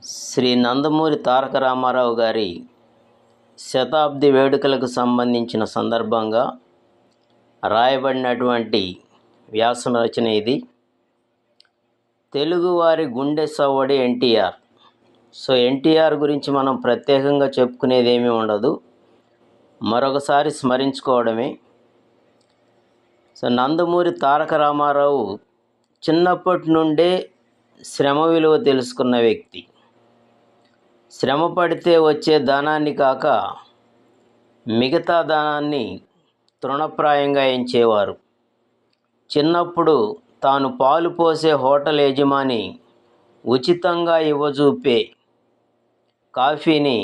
శ్రీ నందమూరి తారక రామారావు గారి శతాబ్ది వేడుకలకు సంబంధించిన సందర్భంగా రాయబడినటువంటి వ్యాసం రచన ఇది. తెలుగువారి గుండె సవ్వడి ఎన్టీఆర్. ఎన్టీఆర్ గురించి మనం ప్రత్యేకంగా చెప్పుకునేది ఏమీ ఉండదు, మరొకసారి స్మరించుకోవడమే. నందమూరి తారక రామారావు చిన్నప్పటి నుండే శ్రమ విలువ తెలుసుకున్న వ్యక్తి. శ్రమ పడితే వచ్చే ధనాన్ని కాక మిగతా ధనాన్ని తృణప్రాయంగా ఎంచేవారు. చిన్నప్పుడు తాను పాలు పోసే హోటల్ యజమాని ఉచితంగా ఇవ్వజూపే కాఫీని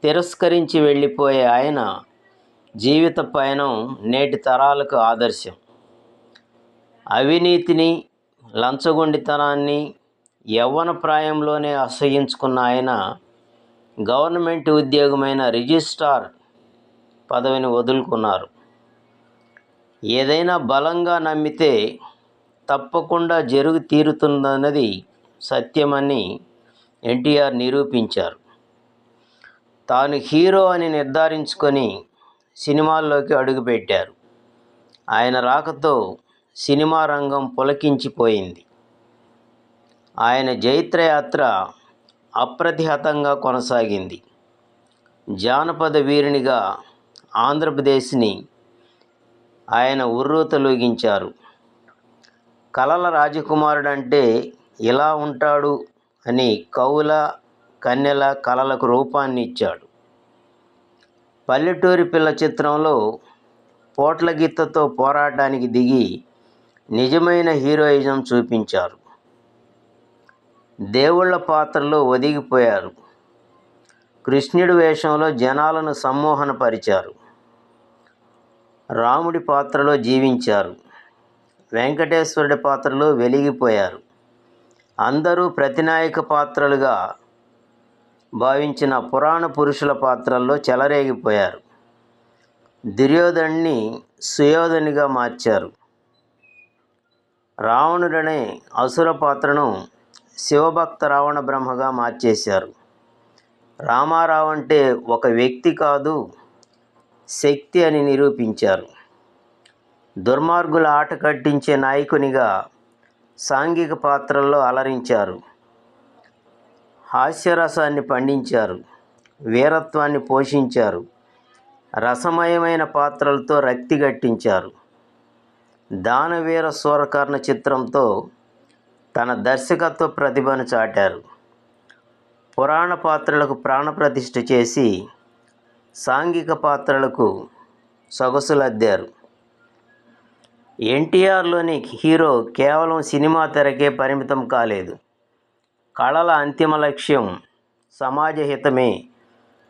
తిరస్కరించి వెళ్ళిపోయే ఆయన జీవిత పయనం నేటి తరాలకు ఆదర్శం. అవినీతిని, లంచగొండితనాన్ని యవ్వన ప్రాయంలోనే అసహ్యించుకున్న ఆయన గవర్నమెంట్ ఉద్యోగమైన రిజిస్ట్రార్ పదవిని వదులుకున్నారు. ఏదైనా బలంగా నమ్మితే తప్పకుండా జరుగు తీరుతుందన్నది సత్యమని ఎన్టీఆర్ నిరూపించారు. తాను హీరో అని నిర్ధారించుకొని సినిమాల్లోకి అడుగుపెట్టారు. ఆయన రాకతో సినిమా రంగం పులకించిపోయింది. ఆయన జైత్రయాత్ర అప్రతిహతంగా కొనసాగింది. జానపద వీరునిగా ఆంధ్రప్రదేశ్ని ఆయన ఉర్రూతలూగించారు. కళల రాజకుమారుడంటే ఇలా ఉంటాడు అని కవుల, కన్నెల కళలకు రూపాన్ని ఇచ్చాడు. పల్లెటూరి పిల్ల చిత్రంలో పోట్లగిత్తతో పోరాటానికి దిగి నిజమైన హీరోయిజం చూపించారు. దేవుళ్ళ పాత్రలో ఒదిగిపోయారు. కృష్ణుడి వేషంలో జనాలను సమ్మోహనపరిచారు. రాముడి పాత్రలో జీవించారు. వెంకటేశ్వరుడి పాత్రలో వెలిగిపోయారు. అందరూ ప్రతినాయక పాత్రలుగా భావించిన పురాణ పురుషుల పాత్రల్లో చెలరేగిపోయారు. దుర్యోధన్ని సుయోధనిగా మార్చారు. రావణుడనే అసుర పాత్రను శివభక్త రావణ బ్రహ్మగా మార్చేశారు. రామారావు అంటే ఒక వ్యక్తి కాదు, శక్తి అని నిరూపించారు. దుర్మార్గుల ఆట కట్టించే నాయకునిగా సాంఘిక పాత్రల్లో అలరించారు. హాస్యరసాన్ని పండించారు. వీరత్వాన్ని పోషించారు. రసమయమైన పాత్రలతో రక్తి గట్టించారు. దానవీర సూరకర్ణ చిత్రంతో తన దర్శకత్వ ప్రతిభను చాటారు. పురాణ పాత్రలకు ప్రాణప్రతిష్ఠ చేసి సాంఘిక పాత్రలకు సొగసులద్దారు. ఎన్టీఆర్లోని హీరో కేవలం సినిమా తెరకే పరిమితం కాలేదు. కళల అంతిమ లక్ష్యం సమాజహితమే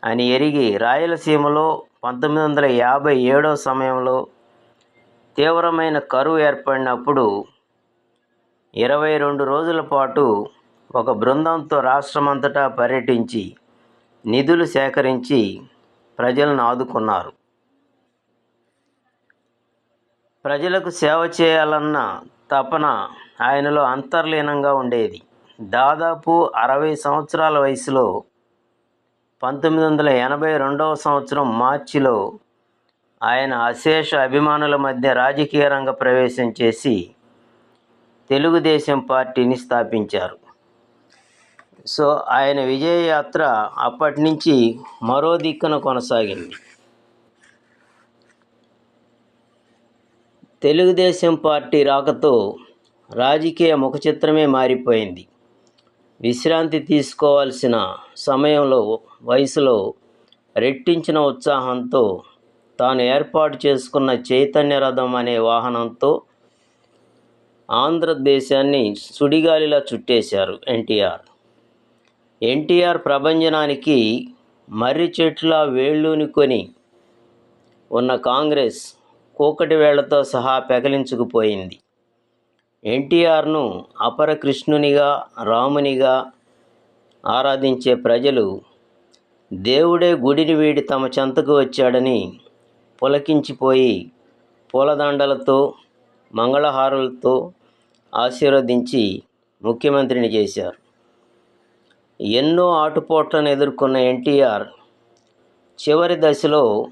అని ఎరిగి రాయలసీమలో 1957 సమయంలో తీవ్రమైన కరువు ఏర్పడినప్పుడు 22 రోజుల పాటు ఒక బృందంతో రాష్ట్రమంతటా పర్యటించి నిధులు సేకరించి ప్రజలను ఆదుకున్నారు. ప్రజలకు సేవ చేయాలన్న తపన ఆయనలో అంతర్లీనంగా ఉండేది. దాదాపు 60 సంవత్సరాల వయసులో 1982 సంవత్సరం మార్చిలో ఆయన అశేష అభిమానుల మధ్య రాజకీయ రంగ ప్రవేశం చేసి తెలుగుదేశం పార్టీని స్థాపించారు. ఆయన విజయయాత్ర అప్పటి నుంచి మరో దిక్కున కొనసాగింది. తెలుగుదేశం పార్టీ రాకతో రాజకీయ ముఖచిత్రమే మారిపోయింది. విశ్రాంతి తీసుకోవాల్సిన సమయంలో వయసులో రెట్టించిన ఉత్సాహంతో తాను ఏర్పాటు చేసుకున్న చైతన్య రథం అనే వాహనంతో ఆంధ్రదేశాన్ని సుడిగాలిలా చుట్టేశారు ఎన్టీఆర్ ప్రభంజనానికి మర్రి చెట్ల వేళ్ళూనుకొని ఉన్న కాంగ్రెస్ కూకటి వేళ్లతో సహా పెకలించుకుపోయింది. ఎన్టీఆర్ను అపర కృష్ణునిగా, రామునిగా ఆరాధించే ప్రజలు దేవుడే గుడిని వీడి తమ చెంతకు వచ్చాడని పులకించిపోయి పూలదండలతో, మంగళహారులతో ఆశీర్వదించి ముఖ్యమంత్రిని చేశారు. ఎన్నో ఆటుపోట్లను ఎదుర్కొన్న ఎన్టీఆర్ చివరి దశలో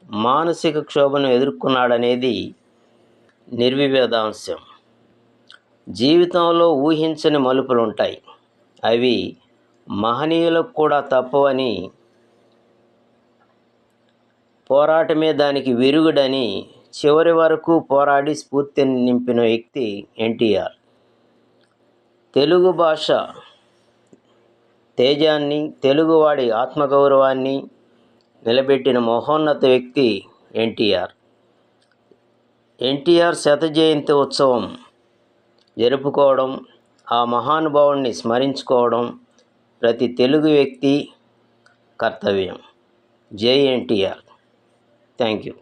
మానసిక క్షోభను ఎదుర్కొన్నాడనేది నిర్వివాదాంశం. జీవితంలో ఊహించని మలుపులు ఉంటాయి. అవి మహనీయులకు కూడా తప్పవని, పోరాటమే దానికి విరుగుడని చివరి వరకు పోరాడి స్ఫూర్తిని నింపిన వ్యక్తి ఎన్టీఆర్. తెలుగు భాష తేజాన్ని, తెలుగువాడి ఆత్మగౌరవాన్ని నిలబెట్టిన మహోన్నత వ్యక్తి ఎన్టీఆర్. ఎన్టీఆర్ శత జయంతి ఉత్సవం జరుపుకోవడం, ఆ మహానుభావుడిని స్మరించుకోవడం ప్రతి తెలుగు వ్యక్తి కర్తవ్యం. జై ఎన్టీఆర్. Thank you.